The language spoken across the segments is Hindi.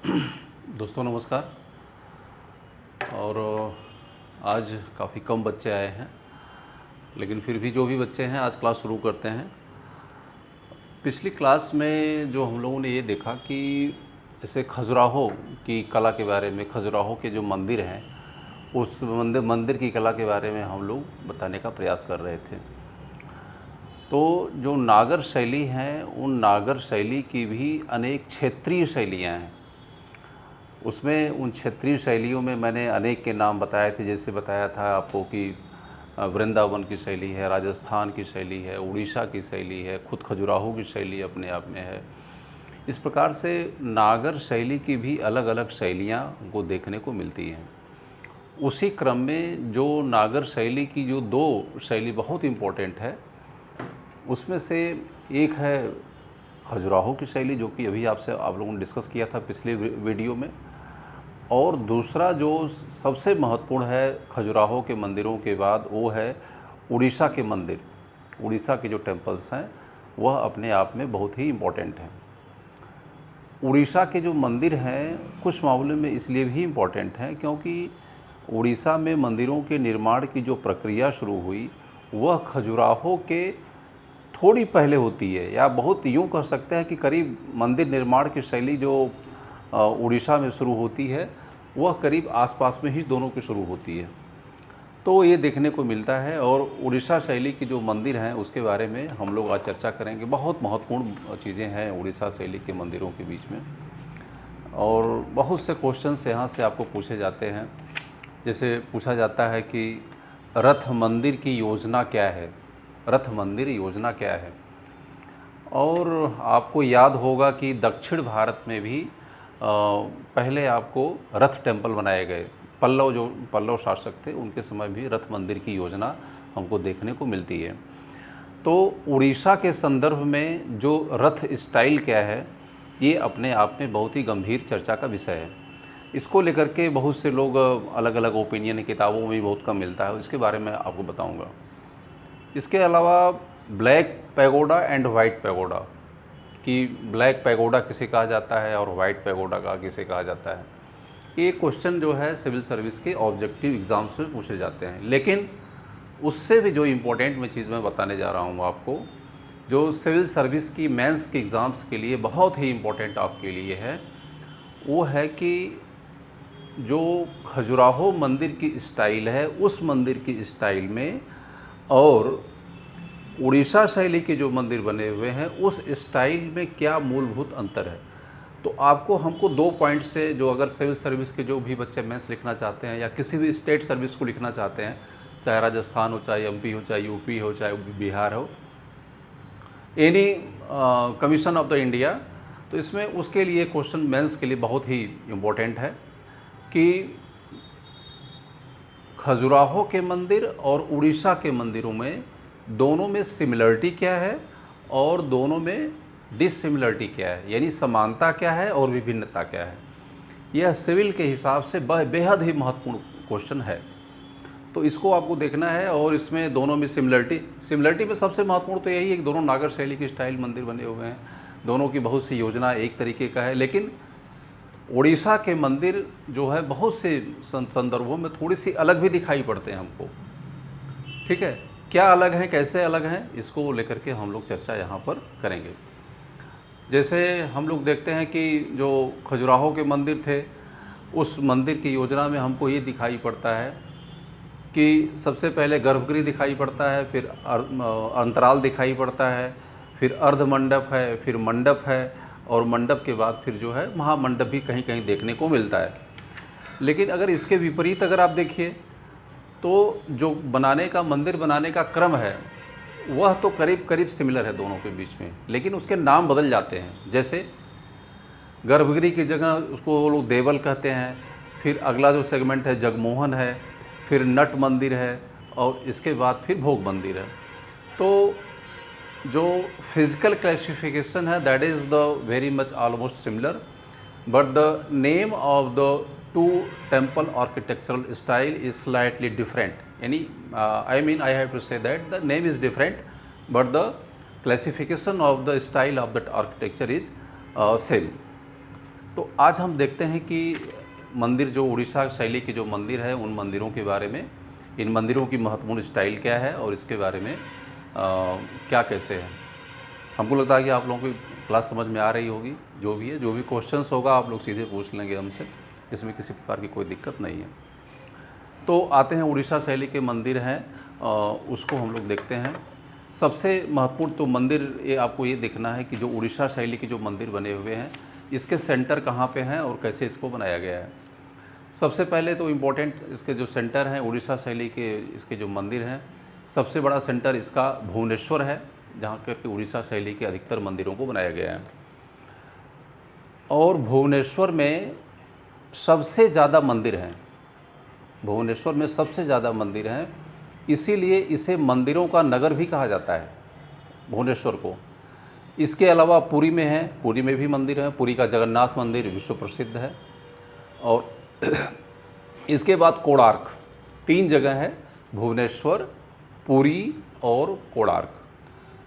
दोस्तों नमस्कार। और आज काफ़ी कम बच्चे आए हैं, लेकिन फिर भी जो भी बच्चे हैं आज क्लास शुरू करते हैं। पिछली क्लास में जो हम लोगों ने ये देखा कि जैसे खजुराहो की कला के बारे में, खजुराहो के जो मंदिर हैं उस मंदिर की कला के बारे में हम लोग बताने का प्रयास कर रहे थे। तो जो नागर शैली हैं उन नागर शैली की भी अनेक क्षेत्रीय शैलियाँ हैं। उसमें उन क्षेत्रीय शैलियों में मैंने अनेक के नाम बताए थे। जैसे बताया था आपको कि वृंदावन की शैली है, राजस्थान की शैली है, उड़ीसा की शैली है, खुद खजुराहो की शैली अपने आप में है। इस प्रकार से नागर शैली की भी अलग अलग शैलियाँ हमको देखने को मिलती हैं। उसी क्रम में जो नागर शैली की जो दो शैली बहुत इम्पोर्टेंट है, उसमें से एक है खजुराहो की शैली, जो कि अभी आप लोगों ने डिस्कस किया था पिछले वीडियो में। और दूसरा जो सबसे महत्वपूर्ण है खजुराहो के मंदिरों के बाद, वो है उड़ीसा के मंदिर। उड़ीसा के जो टेम्पल्स हैं वह अपने आप में बहुत ही इम्पोर्टेंट हैं। उड़ीसा के जो मंदिर हैं कुछ मामलों में इसलिए भी इम्पोर्टेंट हैं क्योंकि उड़ीसा में मंदिरों के निर्माण की जो प्रक्रिया शुरू हुई वह खजुराहो के थोड़ी पहले होती है, या बहुत यूँ कह सकते हैं कि करीब मंदिर निर्माण की शैली जो उड़ीसा में शुरू होती है वह करीब आसपास में ही दोनों की शुरू होती है। तो ये देखने को मिलता है। और उड़ीसा शैली की जो मंदिर हैं उसके बारे में हम लोग आज चर्चा करेंगे। बहुत महत्वपूर्ण चीज़ें हैं उड़ीसा शैली के मंदिरों के बीच में, और बहुत से क्वेश्चंस यहाँ से आपको पूछे जाते हैं। जैसे पूछा जाता है कि रथ मंदिर की योजना क्या है, रथ मंदिर योजना क्या है। और आपको याद होगा कि दक्षिण भारत में भी पहले आपको रथ टेम्पल बनाए गए। पल्लव शासक थे उनके समय भी रथ मंदिर की योजना हमको देखने को मिलती है। तो उड़ीसा के संदर्भ में जो रथ स्टाइल क्या है, ये अपने आप में बहुत ही गंभीर चर्चा का विषय है। इसको लेकर के बहुत से लोग अलग अलग ओपिनियन किताबों में भी बहुत कम मिलता है, इसके बारे में आपको बताऊंगा। इसके अलावा black pagoda and white pagoda, कि ब्लैक पैगोडा किसे कहा जाता है और वाइट पैगोडा का किसे कहा जाता है, ये क्वेश्चन जो है सिविल सर्विस के ऑब्जेक्टिव एग्ज़ाम्स में पूछे जाते हैं। लेकिन उससे भी जो इम्पोर्टेंट मैं चीज़ मैं बताने जा रहा हूँ आपको, जो सिविल सर्विस की मेंस के एग्ज़ाम्स के लिए बहुत ही इम्पोर्टेंट आपके लिए है, वो है कि जो खजुराहो मंदिर की स्टाइल है उस मंदिर की स्टाइल में और उड़ीसा शैली के जो मंदिर बने हुए हैं उस स्टाइल में क्या मूलभूत अंतर है। तो हमको 2 पॉइंट से, जो अगर सिविल सर्विस के जो भी बच्चे मेंस लिखना चाहते हैं या किसी भी स्टेट सर्विस को लिखना चाहते हैं, चाहे राजस्थान हो, चाहे एमपी हो, चाहे यूपी हो, चाहे बिहार हो, any commission of the India, तो इसमें उसके लिए क्वेश्चन मेंस के लिए बहुत ही इम्पोर्टेंट है कि खजुराहो के मंदिर और उड़ीसा के मंदिरों में दोनों में सिमिलरिटी क्या है और दोनों में डिससिमिलरिटी क्या है, यानी समानता क्या है और विभिन्नता क्या है। यह सिविल के हिसाब से बेहद ही महत्वपूर्ण क्वेश्चन है। तो इसको आपको देखना है। और इसमें दोनों में सिमिलरिटी में सबसे महत्वपूर्ण तो यही है कि दोनों नागर शैली के स्टाइल मंदिर बने हुए हैं, दोनों की बहुत सी योजना एक तरीके का है। लेकिन उड़ीसा के मंदिर जो है बहुत से संदर्भों में थोड़ी सी अलग भी दिखाई पड़ते हैं हमको। ठीक है, क्या अलग हैं, कैसे अलग हैं, इसको लेकर के हम लोग चर्चा यहाँ पर करेंगे। जैसे हम लोग देखते हैं कि जो खजुराहो के मंदिर थे उस मंदिर की योजना में हमको ये दिखाई पड़ता है कि सबसे पहले गर्भगृह दिखाई पड़ता है, फिर अंतराल दिखाई पड़ता है, फिर अर्धमंडप है, फिर मंडप है, और मंडप के बाद फिर जो है महामंडप भी कहीं कहीं देखने को मिलता है। लेकिन अगर इसके विपरीत अगर आप देखिए तो जो मंदिर बनाने का क्रम है वह तो करीब करीब सिमिलर है दोनों के बीच में, लेकिन उसके नाम बदल जाते हैं। जैसे गर्भगृह की जगह उसको वो लोग देवल कहते हैं, फिर अगला जो सेगमेंट है जगमोहन है, फिर नट मंदिर है, और इसके बाद फिर भोग मंदिर है। तो जो फिजिकल क्लासिफिकेशन है that is the very much almost similar, but the name of the two temple architectural style is slightly different. यानी I have to say that the name is different but the classification of the style of that architecture is same. तो आज हम देखते हैं कि मंदिर जो उड़ीसा शैली के जो मंदिर है उन मंदिरों के बारे में, इन मंदिरों की महत्वपूर्ण स्टाइल क्या है और इसके बारे में क्या कैसे है। हमको लगता है कि आप लोगों की क्लास समझ में आ रही होगी। जो भी क्वेश्चंस होगा आप लोग सीधे पूछ लेंगे हमसे, इसमें किसी प्रकार की कोई दिक्कत नहीं है। तो आते हैं उड़ीसा शैली के मंदिर हैं, उसको हम लोग देखते हैं। सबसे महत्वपूर्ण तो मंदिर ये आपको ये देखना है कि जो उड़ीसा शैली के जो मंदिर बने हुए हैं इसके सेंटर कहाँ पे हैं और कैसे इसको बनाया गया है। सबसे पहले तो इम्पोर्टेंट इसके जो सेंटर हैं उड़ीसा शैली के इसके जो मंदिर हैं, सबसे बड़ा सेंटर इसका भुवनेश्वर है, जहाँ पर उड़ीसा शैली के अधिकतर मंदिरों को बनाया गया है। और भुवनेश्वर में सबसे ज़्यादा मंदिर हैं, भुवनेश्वर में सबसे ज़्यादा मंदिर हैं, इसीलिए इसे मंदिरों का नगर भी कहा जाता है भुवनेश्वर को। इसके अलावा पुरी में है, पुरी में भी मंदिर है, पुरी का जगन्नाथ मंदिर विश्व प्रसिद्ध है। और इसके बाद कोणार्क, 3 जगह है, भुवनेश्वर, पुरी और कोणार्क।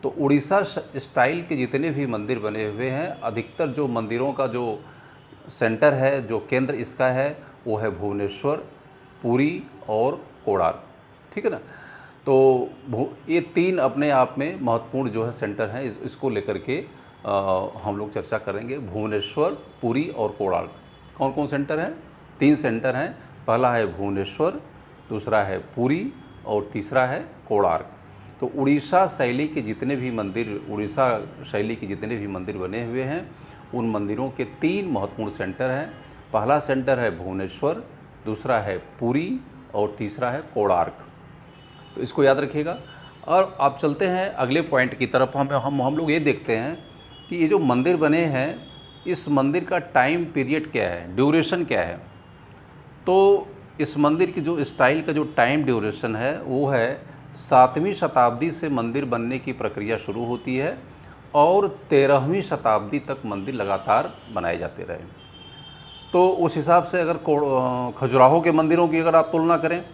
तो उड़ीसा स्टाइल के जितने भी मंदिर बने हुए हैं, अधिकतर जो मंदिरों का जो सेंटर है, जो केंद्र इसका है, वो है भुवनेश्वर, पुरी और कोणार्क। ठीक है ना। तो ये 3 अपने आप में महत्वपूर्ण जो है सेंटर हैं, इसको लेकर के हम लोग चर्चा करेंगे। भुवनेश्वर, पुरी और कोणार्क कौन कौन सेंटर हैं? 3 सेंटर हैं। पहला है भुवनेश्वर, दूसरा है पुरी और तीसरा है कोणार्क। तो उड़ीसा शैली के जितने भी मंदिर, उड़ीसा शैली के जितने भी मंदिर बने हुए हैं, उन मंदिरों के 3 महत्वपूर्ण सेंटर हैं। पहला सेंटर है भुवनेश्वर, दूसरा है पुरी और तीसरा है कोणार्क। तो इसको याद रखिएगा। और आप चलते हैं अगले पॉइंट की तरफ। हम लोग ये देखते हैं कि ये जो मंदिर बने हैं, इस मंदिर का टाइम पीरियड क्या है, ड्यूरेशन क्या है। तो इस मंदिर की जो स्टाइल का जो टाइम ड्यूरेशन है वो है 7वीं शताब्दी से मंदिर बनने की प्रक्रिया शुरू होती है और 13वीं शताब्दी तक मंदिर लगातार बनाए जाते रहे। तो उस हिसाब से अगर खजुराहो के मंदिरों की अगर आप तुलना करें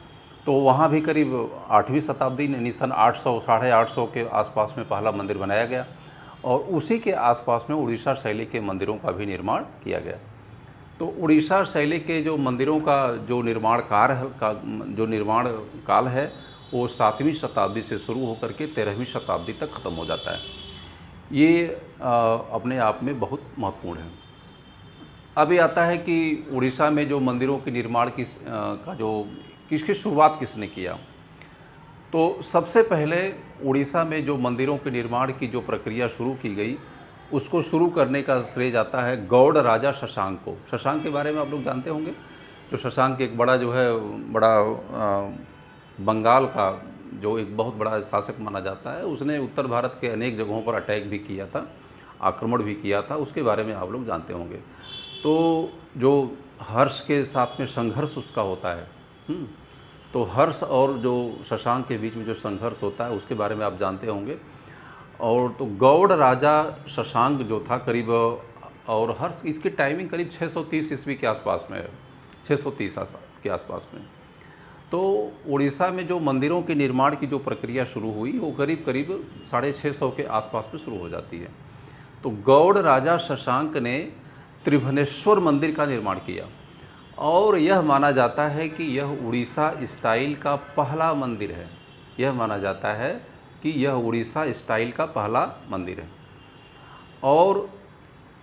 तो वहाँ भी करीब 8वीं शताब्दी यानी सन 800 साढ़े 800 के आसपास में पहला मंदिर बनाया गया और उसी के आसपास में उड़ीसा शैली के मंदिरों का भी निर्माण किया गया। तो उड़ीसा शैली के जो मंदिरों का जो निर्माण काल है वो 7वीं शताब्दी से शुरू होकर के 13वीं शताब्दी तक ख़त्म हो जाता है। ये अपने आप में बहुत महत्वपूर्ण है। अभी आता है कि उड़ीसा में जो मंदिरों के निर्माण किसकी शुरुआत किसने किया। तो सबसे पहले उड़ीसा में जो मंदिरों के निर्माण की जो प्रक्रिया शुरू की गई, उसको शुरू करने का श्रेय जाता है गौड़ राजा शशांक को। शशांक के बारे में आप लोग जानते होंगे। जो शशांक एक बड़ा बंगाल का जो एक बहुत बड़ा शासक माना जाता है, उसने उत्तर भारत के अनेक जगहों पर अटैक भी किया था, आक्रमण भी किया था, उसके बारे में आप लोग जानते होंगे। तो जो हर्ष के साथ में संघर्ष उसका होता है, तो हर्ष और जो शशांक के बीच में जो संघर्ष होता है उसके बारे में आप जानते होंगे। और तो गौड़ राजा शशांक जो था करीब, और हर्ष इसकी टाइमिंग करीब 630 ईस्वी के आसपास में है, 630 के आसपास में। तो उड़ीसा में जो मंदिरों के निर्माण की जो प्रक्रिया शुरू हुई वो करीब 650 के आसपास में शुरू हो जाती है। तो गौड़ राजा शशांक ने त्रिभुवनेश्वर मंदिर का निर्माण किया और यह माना जाता है कि यह उड़ीसा स्टाइल का पहला मंदिर है। यह माना जाता है कि यह उड़ीसा स्टाइल का पहला मंदिर है। और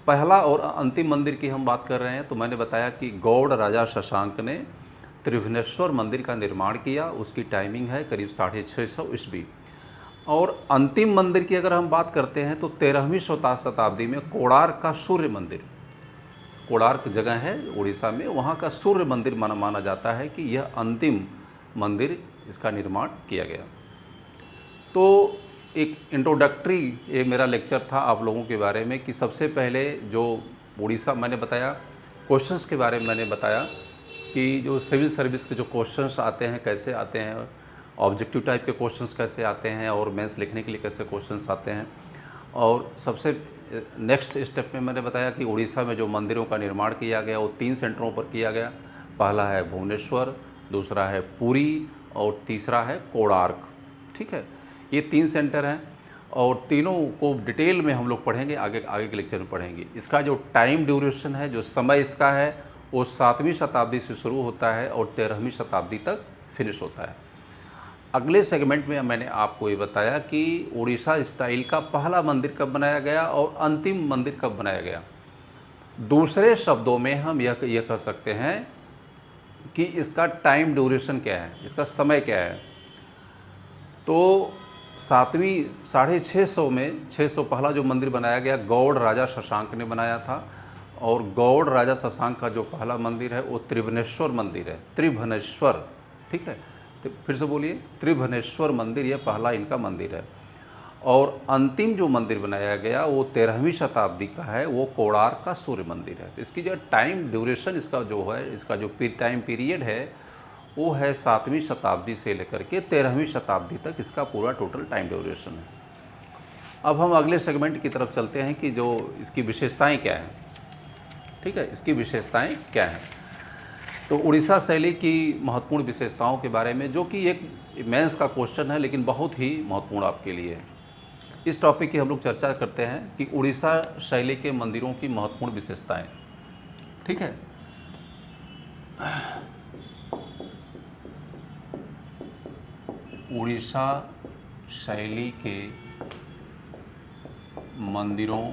पहला और अंतिम मंदिर की हम बात कर रहे हैं तो मैंने बताया कि गौड़ राजा शशांक ने त्रिभुवनेश्वर मंदिर का निर्माण किया, उसकी टाइमिंग है करीब 650 ईस्वी। और अंतिम मंदिर की अगर हम बात करते हैं तो 13वीं शताब्दी में कोणार्क का सूर्य मंदिर, कोणार्क जगह है उड़ीसा में, वहाँ का सूर्य मंदिर माना जाता है कि यह अंतिम मंदिर इसका निर्माण किया गया। तो एक इंट्रोडक्टरी ये मेरा लेक्चर था आप लोगों के बारे में कि सबसे पहले जो उड़ीसा मैंने बताया, क्वेश्चंस के बारे में मैंने बताया कि जो सिविल सर्विस के जो क्वेश्चंस आते हैं कैसे आते हैं, ऑब्जेक्टिव टाइप के क्वेश्चंस कैसे आते हैं और मेंस लिखने के लिए कैसे क्वेश्चंस आते हैं। और सबसे नेक्स्ट स्टेप में मैंने बताया कि उड़ीसा में जो मंदिरों का निर्माण किया गया वो 3 सेंटरों पर किया गया। पहला है भुवनेश्वर, दूसरा है पुरी और तीसरा है कोणार्क। ठीक है, ये 3 सेंटर हैं। और तीनों को डिटेल में हम लोग पढ़ेंगे, आगे आगे के लेक्चर में पढ़ेंगे। इसका जो टाइम ड्यूरेशन है, जो समय इसका है, वो 7वीं शताब्दी से शुरू होता है और 13वीं शताब्दी तक फिनिश होता है। अगले सेगमेंट में मैंने आपको ये बताया कि उड़ीसा स्टाइल का पहला मंदिर कब बनाया गया और अंतिम मंदिर कब बनाया गया। दूसरे शब्दों में हम यह कह सकते हैं कि इसका टाइम ड्यूरेशन क्या है, इसका समय क्या है। तो 7वीं 650 में 600 पहला जो मंदिर बनाया गया गौड़ राजा शशांक ने बनाया था, और गौड़ राजा शशांक का जो पहला मंदिर है वो त्रिभुवनेश्वर मंदिर है, त्रिभुवनेश्वर, ठीक है। तो फिर से बोलिए, त्रिभुवनेश्वर मंदिर, ये पहला इनका मंदिर है। और अंतिम जो मंदिर बनाया गया वो 13वीं शताब्दी का है, वो कोणार्क का सूर्य मंदिर है। तो इसकी जो टाइम ड्यूरेशन इसका जो है, इसका जो टाइम पीरियड है वो है 7वीं शताब्दी से लेकर के 13वीं शताब्दी तक, इसका पूरा टोटल टाइम ड्यूरेशन है। अब हम अगले सेगमेंट की तरफ चलते हैं कि जो इसकी विशेषताएं क्या हैं, ठीक है, इसकी विशेषताएं क्या हैं। तो उड़ीसा शैली की महत्वपूर्ण विशेषताओं के बारे में, जो कि एक मेंस का क्वेश्चन है लेकिन बहुत ही महत्वपूर्ण आपके लिए है, इस टॉपिक की हम लोग चर्चा करते हैं कि उड़ीसा शैली के मंदिरों की महत्वपूर्ण विशेषताएं, ठीक है। उड़ीसा शैली के मंदिरों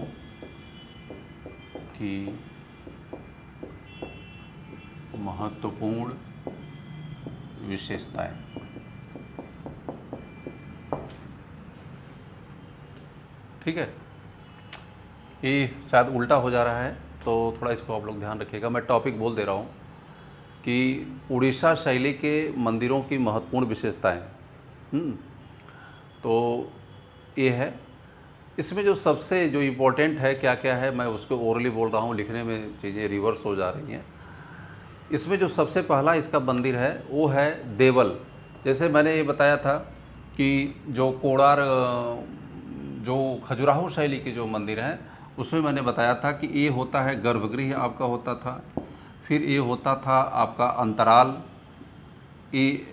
की महत्वपूर्ण विशेषताएं। ठीक है, ये शायद उल्टा हो जा रहा है तो थोड़ा इसको आप लोग ध्यान रखिएगा। मैं टॉपिक बोल दे रहा हूँ कि उड़ीसा शैली के मंदिरों की महत्वपूर्ण विशेषताएं। तो ये है, इसमें जो सबसे जो इम्पोर्टेंट है क्या क्या है, मैं उसको ओरली बोल रहा हूँ, लिखने में चीज़ें रिवर्स हो जा रही हैं। इसमें जो सबसे पहला इसका मंदिर है वो है देवल। जैसे मैंने ये बताया था कि जो कोणार्क, जो खजुराहो शैली के जो मंदिर हैं उसमें मैंने बताया था कि ये होता है गर्भगृह आपका होता था, फिर ये होता था आपका अंतराल, ये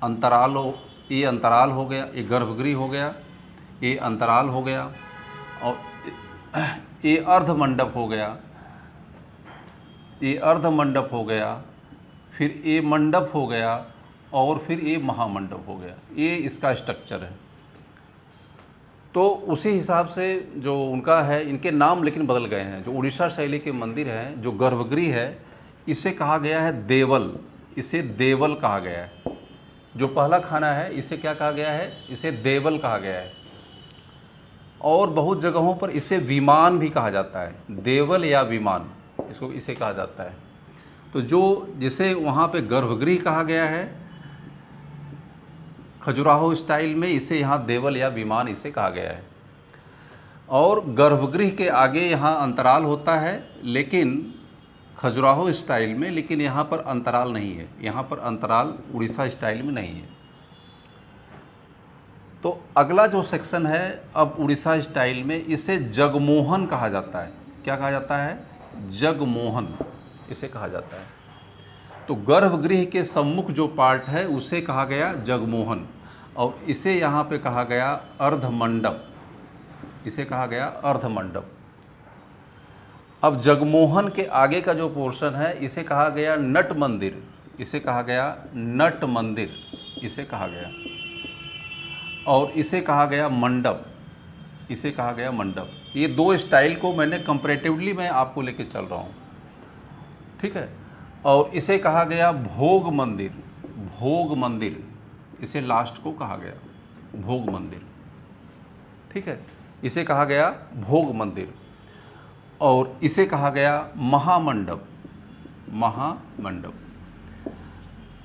अंतराल हो गया, ये गर्भगृह हो गया, ये अंतराल हो गया, और ये अर्ध मंडप हो गया, ये अर्ध मंडप हो गया, फिर ये मंडप हो गया, और फिर ये महामंडप हो गया। ये इसका स्ट्रक्चर है। तो उसी हिसाब से जो उनका है, इनके नाम लेकिन बदल गए हैं। जो उड़ीसा शैली के मंदिर हैं, जो गर्भगृह है, इसे कहा गया है देवल, इसे देवल कहा गया है। जो पहला खाना है इसे क्या कहा गया है, इसे देवल कहा गया है। और बहुत जगहों पर इसे विमान भी कहा जाता है, देवल या विमान इसको इसे कहा जाता है। तो जो जिसे वहाँ पे गर्भगृह कहा गया है खजुराहो स्टाइल में, इसे यहाँ देवल या विमान इसे कहा गया है। और गर्भगृह के आगे यहाँ अंतराल होता है, लेकिन खजुराहो स्टाइल में, लेकिन यहाँ पर अंतराल नहीं है, यहाँ पर अंतराल उड़ीसा स्टाइल में नहीं है। तो अगला जो सेक्शन है अब उड़ीसा स्टाइल में, इसे जगमोहन कहा जाता है। क्या कहा जाता है, जगमोहन इसे कहा जाता है। तो गर्भगृह के सम्मुख जो पार्ट है उसे कहा गया जगमोहन, और इसे यहाँ पे कहा गया अर्धमंडप, इसे कहा गया अर्धमंडप। अब जगमोहन के आगे का जो पोर्शन है इसे कहा गया नट मंदिर, इसे कहा गया नट मंदिर, इसे कहा गया, और इसे कहा गया मंडप, इसे कहा गया मंडप। ये दो स्टाइल को मैंने कंपैरेटिवली मैं आपको लेके चल रहा हूँ, ठीक है। और इसे कहा गया भोग मंदिर, भोग मंदिर इसे लास्ट को कहा गया भोग मंदिर, ठीक है, इसे कहा गया भोग मंदिर। और इसे कहा गया महामंडप, महामंडप।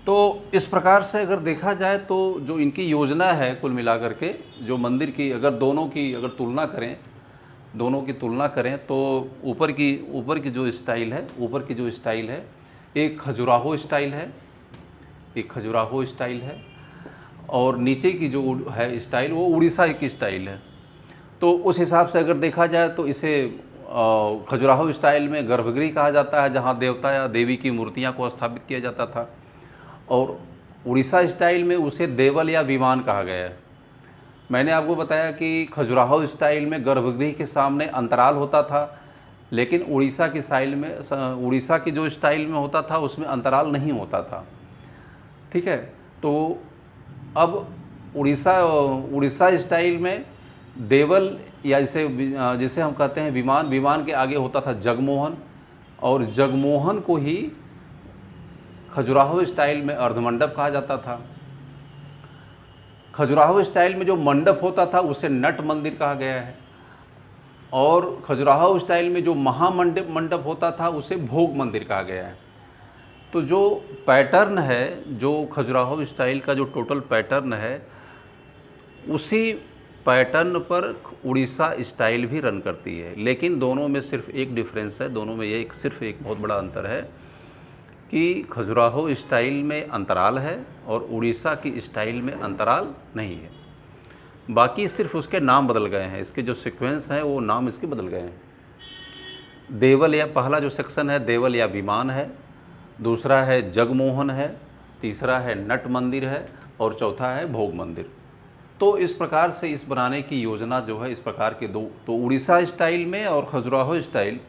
तो इस प्रकार से अगर देखा जाए तो जो इनकी योजना है कुल मिलाकर के, जो मंदिर की अगर दोनों की अगर तुलना करें, दोनों की तुलना करें तो ऊपर की जो स्टाइल है, ऊपर की जो स्टाइल है एक खजुराहो स्टाइल है, एक खजुराहो स्टाइल है, और नीचे की जो है स्टाइल वो उड़ीसा की स्टाइल है। तो उस हिसाब से अगर देखा जाए तो इसे खजुराहो स्टाइल में गर्भगृह कहा जाता है, जहाँ देवता या देवी की मूर्तियाँ को स्थापित किया जाता था, और उड़ीसा स्टाइल में उसे देवल या विमान कहा गया है। मैंने आपको बताया कि खजुराहो स्टाइल में गर्भगृह के सामने अंतराल होता था, लेकिन उड़ीसा की स्टाइल में उड़ीसा की जो स्टाइल में होता था उसमें अंतराल नहीं होता था। ठीक है, तो अब उड़ीसा उड़ीसा स्टाइल में देवल या जिसे हम कहते हैं विमान, विमान के आगे होता था जगमोहन, और जगमोहन को ही खजुराहो स्टाइल में अर्धमंडप कहा जाता था। खजुराहो स्टाइल में जो मंडप होता था उसे नट मंदिर कहा गया है, और खजुराहो स्टाइल में जो मंडप होता था उसे भोग मंदिर कहा गया है। तो जो पैटर्न है, जो खजुराहो स्टाइल का जो टोटल पैटर्न है, उसी पैटर्न पर उड़ीसा स्टाइल भी रन करती है। लेकिन दोनों में सिर्फ एक डिफरेंस है, दोनों में ये सिर्फ एक बहुत बड़ा अंतर है कि खजुराहो स्टाइल में अंतराल है और उड़ीसा की स्टाइल में अंतराल नहीं है। बाकी सिर्फ उसके नाम बदल गए हैं, इसके जो सीक्वेंस हैं वो नाम इसके बदल गए हैं। देवल या पहला जो सेक्शन है देवल या विमान है, दूसरा है जगमोहन है, तीसरा है नट मंदिर है, और चौथा है भोग मंदिर। तो इस प्रकार से इस बनाने की योजना जो है, इस प्रकार के दो, तो उड़ीसा स्टाइल में और खजुराहो स्टाइल,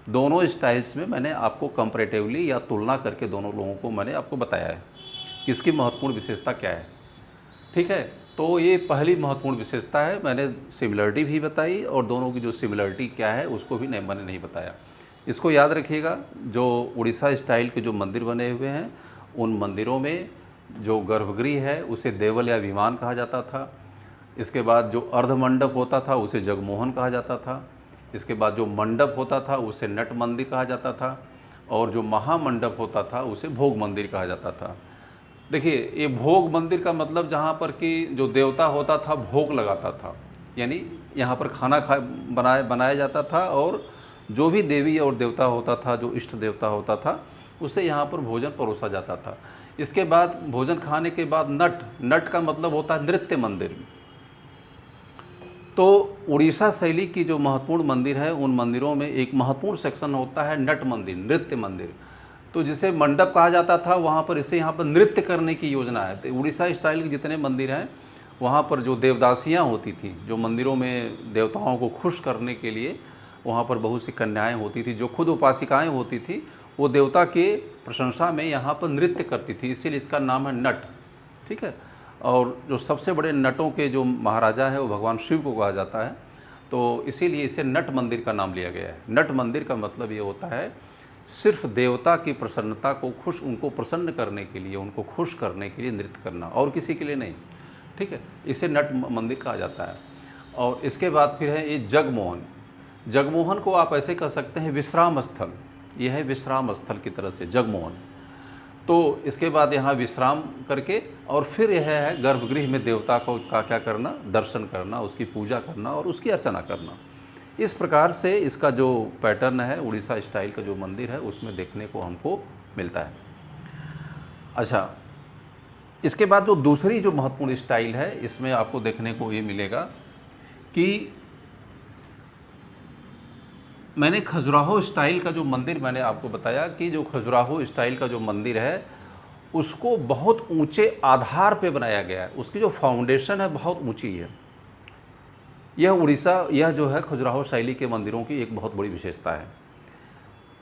दोनों स्टाइल्स में मैंने आपको कंपैरेटिवली या तुलना करके दोनों लोगों को मैंने आपको बताया है कि इसकी महत्वपूर्ण विशेषता क्या है। ठीक है, तो ये पहली महत्वपूर्ण विशेषता है। मैंने सिमिलरिटी भी बताई और दोनों की जो सिमिलरिटी क्या है उसको भी मैंने नहीं बताया। इसको याद रखिएगा, जो उड़ीसा स्टाइल के जो मंदिर बने हुए हैं उन मंदिरों में जो गर्भगृह है उसे देवल या विमान कहा जाता था। इसके बाद जो अर्धमंडप होता था उसे जगमोहन कहा जाता था। इसके बाद जो मंडप होता था उसे नट मंदिर कहा जाता था, और जो महामंडप होता था उसे भोग मंदिर कहा जाता था। देखिए, ये भोग मंदिर का मतलब जहाँ पर कि जो देवता होता था भोग लगाता था, यानी यहाँ पर खाना बनाया जाता था, और जो भी देवी और देवता होता था, जो इष्ट देवता होता था, उसे यहाँ पर भोजन परोसा जाता था। इसके बाद भोजन खाने के बाद नट का मतलब होता है नृत्य मंदिर। तो उड़ीसा शैली की जो महत्वपूर्ण मंदिर है उन मंदिरों में एक महत्वपूर्ण सेक्शन होता है नट मंदिर, नृत्य मंदिर। तो जिसे मंडप कहा जाता था वहाँ पर इसे यहाँ पर नृत्य करने की योजना है। तो उड़ीसा स्टाइल के जितने मंदिर हैं वहाँ पर जो देवदासियाँ होती थी, जो मंदिरों में देवताओं को खुश करने के लिए वहाँ पर बहुत सी कन्याएँ होती थी, जो खुद उपासिकाएँ होती थी, वो देवता के प्रशंसा में यहाँ पर नृत्य करती थी, इसीलिए इसका नाम है नट। ठीक है, और जो सबसे बड़े नटों के जो महाराजा है वो भगवान शिव को कहा जाता है, तो इसीलिए इसे नट मंदिर का नाम लिया गया है। नट मंदिर का मतलब ये होता है सिर्फ देवता की प्रसन्नता को उनको प्रसन्न करने के लिए, उनको खुश करने के लिए नृत्य करना, और किसी के लिए नहीं। ठीक है, इसे नट मंदिर कहा जाता है। और इसके बाद फिर है ये जगमोहन। जगमोहन को आप ऐसे कह सकते हैं विश्राम स्थल, यह है विश्राम स्थल की तरह से जगमोहन। तो इसके बाद यहाँ विश्राम करके और फिर यह है गर्भगृह में देवता को क्या करना, दर्शन करना, उसकी पूजा करना और उसकी अर्चना करना। इस प्रकार से इसका जो पैटर्न है उड़ीसा स्टाइल का जो मंदिर है उसमें देखने को हमको मिलता है। अच्छा, इसके बाद जो दूसरी जो महत्वपूर्ण स्टाइल है इसमें आपको देखने को ये मिलेगा कि मैंने खजुराहो स्टाइल का जो मंदिर मैंने आपको बताया कि जो खजुराहो स्टाइल का जो मंदिर है उसको बहुत ऊंचे आधार पे बनाया गया है, उसकी जो फाउंडेशन है बहुत ऊंची है। यह जो है खजुराहो शैली के मंदिरों की एक बहुत बड़ी विशेषता है।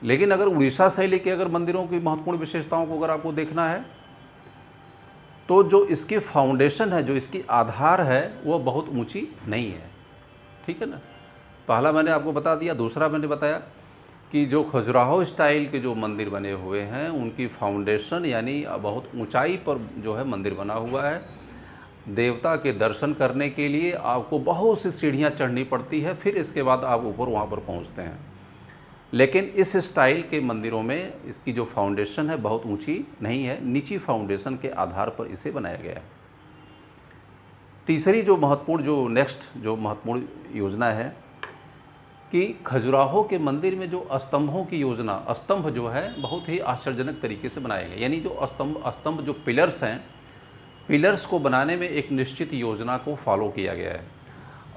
लेकिन अगर उड़ीसा शैली के अगर मंदिरों की महत्वपूर्ण विशेषताओं को अगर आपको देखना है तो जो इसकी फाउंडेशन है, जो इसकी आधार है, वो बहुत ऊंची नहीं है। ठीक है ना, पहला मैंने आपको बता दिया। दूसरा मैंने बताया कि जो खजुराहो स्टाइल के जो मंदिर बने हुए हैं उनकी फाउंडेशन यानी बहुत ऊंचाई पर जो है मंदिर बना हुआ है। देवता के दर्शन करने के लिए आपको बहुत सी सीढ़ियां चढ़नी पड़ती है, फिर इसके बाद आप ऊपर वहाँ पर पहुँचते हैं। लेकिन इस स्टाइल के मंदिरों में इसकी जो फाउंडेशन है बहुत ऊंची नहीं है, नीची फाउंडेशन के आधार पर इसे बनाया गया है। तीसरी जो महत्वपूर्ण योजना है कि खजुराहो के मंदिर में जो स्तंभों की योजना, स्तंभ जो है बहुत ही आश्चर्यजनक तरीके से बनाए गए। यानी जो स्तंभ जो पिलर्स हैं, पिलर्स को बनाने में एक निश्चित योजना को फॉलो किया गया है।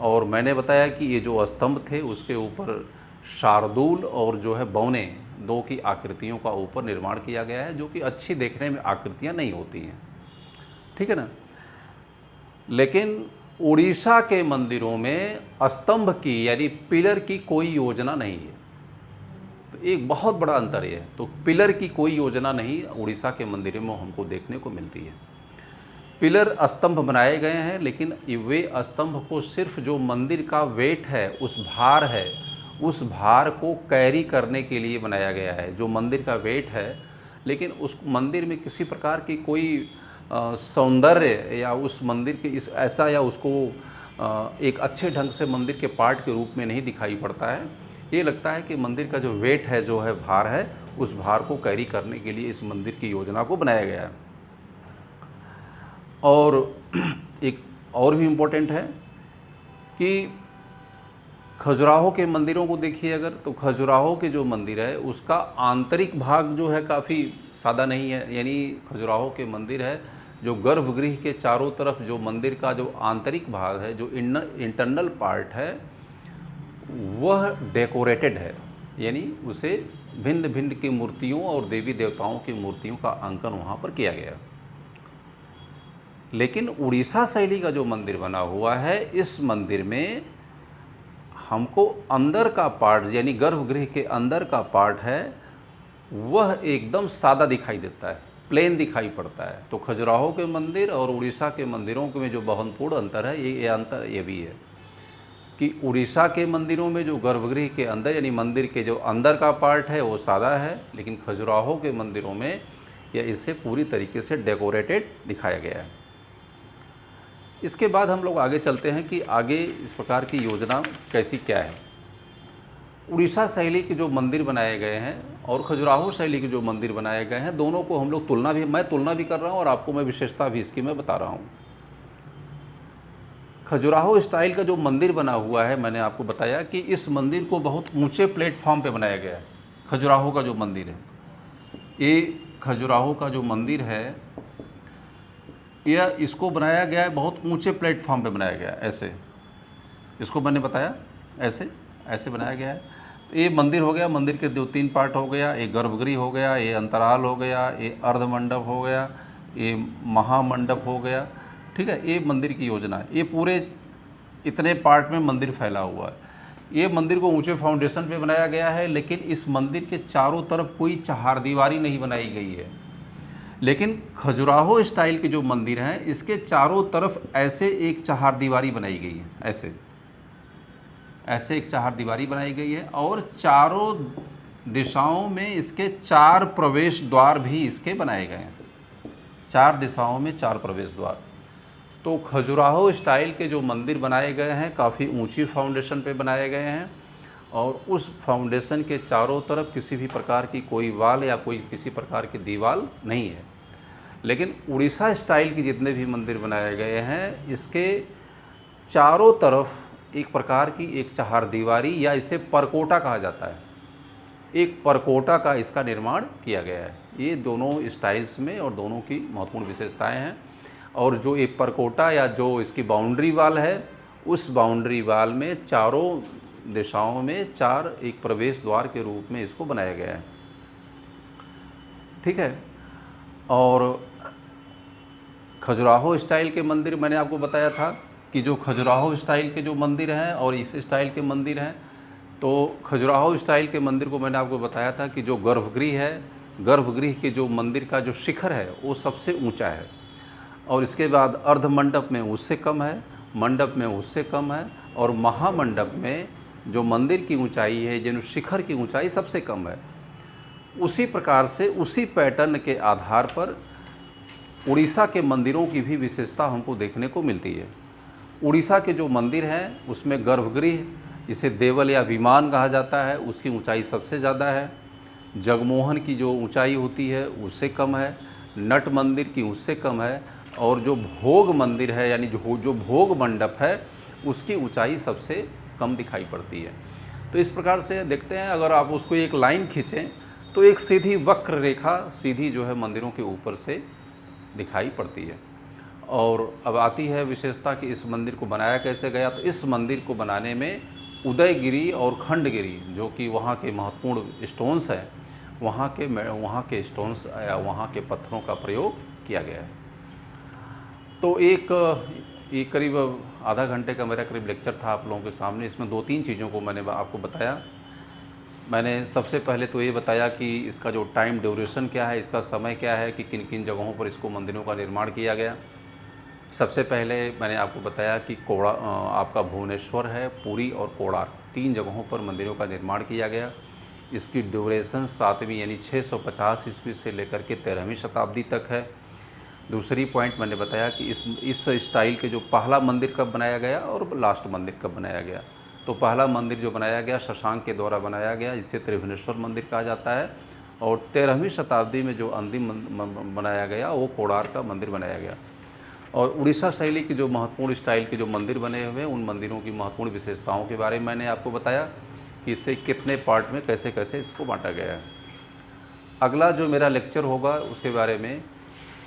और मैंने बताया कि ये जो स्तंभ थे उसके ऊपर शार्दूल और जो है बौने, दो की आकृतियों का ऊपर निर्माण किया गया है, जो कि अच्छी देखने में आकृतियाँ नहीं होती हैं। ठीक है ना, लेकिन उड़ीसा के मंदिरों में स्तंभ की यानी पिलर की कोई योजना नहीं है। तो एक बहुत बड़ा अंतर है। तो पिलर की कोई योजना नहीं उड़ीसा के मंदिरों में हमको देखने को मिलती है। पिलर स्तंभ बनाए गए हैं, लेकिन वे स्तंभ को सिर्फ जो मंदिर का वेट है, उस भार है, उस भार को कैरी करने के लिए बनाया गया है। जो मंदिर का वेट है, लेकिन उस मंदिर में किसी प्रकार की कोई सौंदर्य या उस मंदिर के इस ऐसा या उसको एक अच्छे ढंग से मंदिर के पार्ट के रूप में नहीं दिखाई पड़ता है। ये लगता है कि मंदिर का जो वेट है, जो है भार है, उस भार को कैरी करने के लिए इस मंदिर की योजना को बनाया गया है। और एक और भी इम्पोर्टेंट है कि खजुराहो के मंदिरों को देखिए अगर, तो खजुराहो के जो मंदिर है उसका आंतरिक भाग जो है काफ़ी सादा नहीं है। यानी खजुराहो के मंदिर है जो गर्भगृह के चारों तरफ जो मंदिर का जो आंतरिक भाग है, जो इंटरनल पार्ट है, वह डेकोरेटेड है। यानी उसे भिन्न भिन्न की मूर्तियों और देवी देवताओं की मूर्तियों का अंकन वहाँ पर किया गया। लेकिन उड़ीसा शैली का जो मंदिर बना हुआ है, इस मंदिर में हमको अंदर का पार्ट यानी गर्भगृह के अंदर का पार्ट है, वह एकदम सादा दिखाई देता है, प्लेन दिखाई पड़ता है। तो खजुराहो के मंदिर और उड़ीसा के मंदिरों में जो महत्वपूर्ण अंतर है, ये अंतर ये भी है कि उड़ीसा के मंदिरों में जो गर्भगृह के अंदर यानी मंदिर के जो अंदर का पार्ट है वो सादा है, लेकिन खजुराहो के मंदिरों में यह इससे पूरी तरीके से डेकोरेटेड दिखाया गया है। इसके बाद हम लोग आगे चलते हैं कि आगे इस प्रकार की योजना कैसी क्या है। उड़ीसा शैली के जो मंदिर बनाए गए हैं और खजुराहो शैली के जो मंदिर बनाए गए हैं, दोनों को हम लोग मैं तुलना भी कर रहा हूँ और आपको मैं विशेषता भी इसकी मैं बता रहा हूँ। खजुराहो स्टाइल का जो मंदिर बना हुआ है, मैंने आपको बताया कि इस मंदिर को बहुत ऊंचे प्लेटफॉर्म पे बनाया गया है। खजुराहो का जो मंदिर है, ये खजुराहो का जो मंदिर है, यह इसको बनाया गया है बहुत ऊंचे प्लेटफॉर्म पे बनाया गया है। ऐसे इसको मैंने बताया ऐसे बनाया गया है। तो ये मंदिर हो गया, मंदिर के 2-3 पार्ट हो गया। एक गर्भगृह हो गया, ये अंतराल हो गया, ये अर्धमंडप हो गया, ये महामंडप हो गया। ठीक है, ये मंदिर की योजना है। ये पूरे इतने पार्ट में मंदिर फैला हुआ है। ये मंदिर को ऊंचे फाउंडेशन पे बनाया गया है, लेकिन इस मंदिर के चारों तरफ कोई चहारदीवारी नहीं बनाई गई है। लेकिन खजुराहो स्टाइल के जो मंदिर हैं, इसके चारों तरफ ऐसे एक चहारदीवारी बनाई गई है। ऐसे एक चहारदीवारी बनाई गई है और चारों दिशाओं में इसके 4 प्रवेश द्वार भी इसके बनाए गए हैं। 4 दिशाओं में 4 प्रवेश द्वार। तो खजुराहो स्टाइल के जो मंदिर बनाए गए हैं, काफ़ी ऊंची फाउंडेशन पे बनाए गए हैं और उस फाउंडेशन के चारों तरफ किसी भी प्रकार की कोई वाल या कोई किसी प्रकार की दीवार नहीं है। लेकिन उड़ीसा स्टाइल के जितने भी मंदिर बनाए गए हैं, इसके चारों तरफ एक प्रकार की एक चहारदीवारी या इसे परकोटा कहा जाता है, एक परकोटा का इसका निर्माण किया गया है। ये दोनों स्टाइल्स में और दोनों की महत्वपूर्ण विशेषताएं हैं। और जो एक परकोटा या जो इसकी बाउंड्री वाल है, उस बाउंड्री वाल में चारों दिशाओं में 4 एक प्रवेश द्वार के रूप में इसको बनाया गया है। ठीक है। और खजुराहो स्टाइल के मंदिर मैंने आपको बताया था कि जो खजुराहो स्टाइल के जो मंदिर हैं और इस स्टाइल के मंदिर हैं, तो खजुराहो स्टाइल के मंदिर को मैंने आपको बताया था कि जो गर्भगृह है, गर्भगृह के जो मंदिर का जो शिखर है वो सबसे ऊंचा है और इसके बाद अर्धमंडप में उससे कम है, मंडप में उससे कम है और महामंडप में जो मंदिर की ऊंचाई है, जिन शिखर की ऊंचाई सबसे कम है। उसी प्रकार से उसी पैटर्न के आधार पर उड़ीसा के मंदिरों की भी विशेषता हमको देखने को मिलती है। उड़ीसा के जो मंदिर हैं उसमें गर्भगृह, इसे देवल या विमान कहा जाता है, उसकी ऊंचाई सबसे ज़्यादा है। जगमोहन की जो ऊंचाई होती है उससे कम है, नट मंदिर की उससे कम है और जो भोग मंदिर है यानी जो भोग मंडप है उसकी ऊंचाई सबसे कम दिखाई पड़ती है। तो इस प्रकार से देखते हैं, अगर आप उसको एक लाइन खींचें तो एक सीधी वक्र रेखा सीधी जो है मंदिरों के ऊपर से दिखाई पड़ती है। और अब आती है विशेषता कि इस मंदिर को बनाया कैसे गया। तो इस मंदिर को बनाने में उदयगिरी और खंडगिरी जो कि वहाँ के महत्वपूर्ण स्टोन्स हैं, वहाँ के स्टोन्स या वहाँ के पत्थरों का प्रयोग किया गया है। तो एक ये करीब आधा घंटे का मेरा करीब लेक्चर था आप लोगों के सामने। इसमें 2-3 चीज़ों को मैंने आपको बताया। मैंने सबसे पहले तो ये बताया कि इसका जो टाइम ड्यूरेशन क्या है, इसका समय क्या है, कि किन किन जगहों पर इसको मंदिरों का निर्माण किया गया। सबसे पहले मैंने आपको बताया कि आपका भुवनेश्वर है, पुरी और कोणार्क 3 जगहों पर मंदिरों का निर्माण किया गया। इसकी ड्यूरेशन 7वीं यानी 650 ईस्वी से लेकर के 13वीं शताब्दी तक है। दूसरी पॉइंट मैंने बताया कि इस स्टाइल के जो पहला मंदिर कब बनाया गया और लास्ट मंदिर कब बनाया गया। तो पहला मंदिर जो बनाया गया शशांक के द्वारा बनाया गया, इसे त्रिभुवनेश्वर मंदिर कहा जाता है। और 13वीं शताब्दी में जो अंतिम बनाया गया वो कोणार्क का मंदिर बनाया गया। और उड़ीसा शैली की जो महत्वपूर्ण स्टाइल के जो मंदिर बने हुए हैं, उन मंदिरों की महत्वपूर्ण विशेषताओं के बारे में मैंने आपको बताया कि इससे कितने पार्ट में कैसे कैसे इसको बांटा गया है। अगला जो मेरा लेक्चर होगा उसके बारे में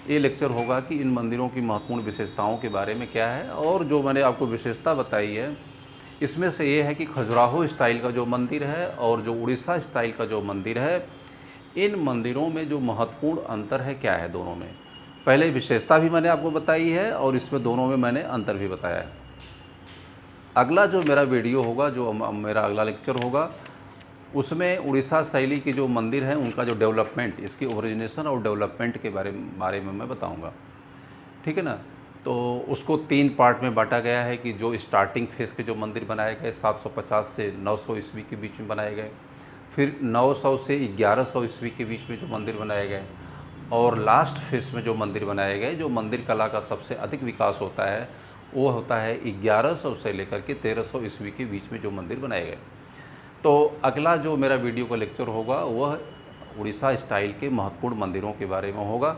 ये लेक्चर होगा कि इन मंदिरों की महत्वपूर्ण विशेषताओं के बारे में क्या है। और जो मैंने आपको विशेषता बताई है इसमें से ये है कि खजुराहो स्टाइल का जो मंदिर है और जो उड़ीसा स्टाइल का जो मंदिर है, इन मंदिरों में जो महत्वपूर्ण अंतर है क्या है दोनों में। पहले विशेषता भी मैंने आपको बताई है और इसमें दोनों में मैंने अंतर भी बताया है। अगला जो मेरा वीडियो होगा, जो मेरा अगला लेक्चर होगा, उसमें उड़ीसा शैली के जो मंदिर हैं उनका जो डेवलपमेंट, इसकी ओरिजिनेशन और डेवलपमेंट के बारे में मैं बताऊंगा। ठीक है ना। तो उसको 3 पार्ट में बांटा गया है कि जो स्टार्टिंग फेज़ के जो मंदिर बनाए गए 750 से 900 ईस्वी के बीच में बनाए गए, फिर 900 से 1100 ईस्वी के बीच में जो मंदिर बनाए गए, और लास्ट फेज में जो मंदिर बनाए गए, जो मंदिर कला का सबसे अधिक विकास होता है वो होता है 1100 से लेकर के 1300 ईस्वी के बीच में जो मंदिर बनाए गए। तो अगला जो मेरा वीडियो का लेक्चर होगा वह उड़ीसा स्टाइल के महत्वपूर्ण मंदिरों के बारे में होगा।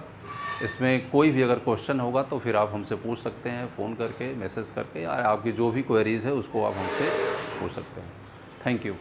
इसमें कोई भी अगर क्वेश्चन होगा तो फिर आप हमसे पूछ सकते हैं, फ़ोन करके, मैसेज करके, या आपकी जो भी क्वेरीज़ है उसको आप हमसे पूछ सकते हैं। Thank you.